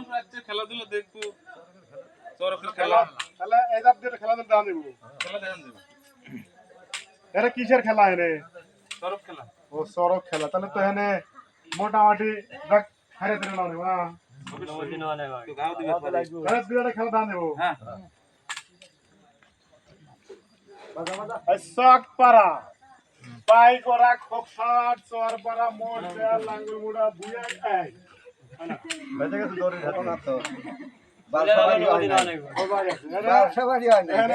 আমরা আজকে খেলাধুলা দেখবো চরকের খেলা তাহলে এই জাত দিয়ে খেলাধুলা দাম দেব খেলা দেখান দেব এটা কিসের খেলা এনে চরক খেলা ও সরক খেলা তাহলে তো এনে মোটামুটি দেখ হারে দিন না না তো গাও দিবে তাহলে দুইটা খেলা দাম দেব হ্যাঁ শক পারা পাই করা খোকসাট চর পারা মোর দেয়াল লাঙ্গুল মুড়া বুয়া এই বেঁচে গেছে দৌড়ে হাতে না তো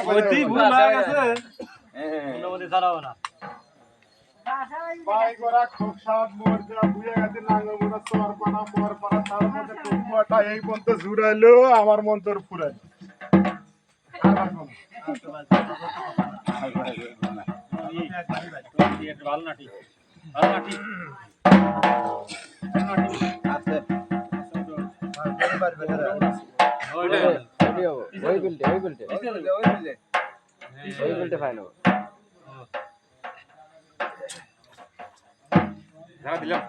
ওইটি ভুল হয়ে গেছে পাই করা খোকসাট মোর দেয়াল বুয়া গেছে লাঙ্গুল মুড়া চর পারা মোর পারা তার মধ্যে টুকমাটা এই পর্যন্ত জুড়াইলো আমার মন তোর ফুরাই ভালো না ঠিক ভালো না ঠিক দিলাম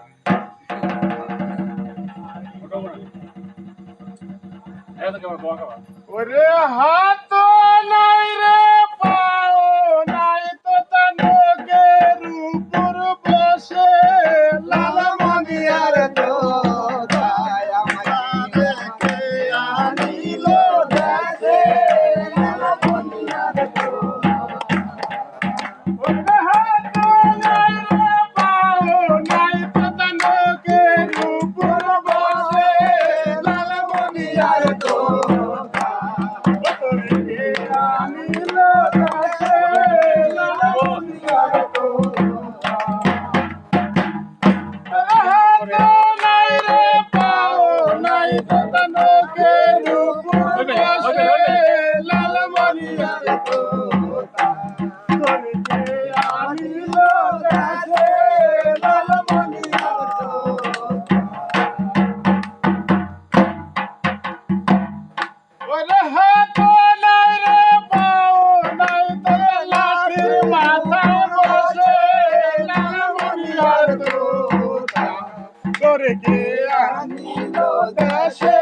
ওরে হাত নাই রে পাও নাই তো তনকের উপর বসে লাল মনিয়ার তো দায় আমাকে আনিল দেশে লাল মনিয়ার তো ওরে হাত নাই রে পাও নাই তো তনকের উপর বসে লাল মনিয়ার তো করে কে আনিল দেশে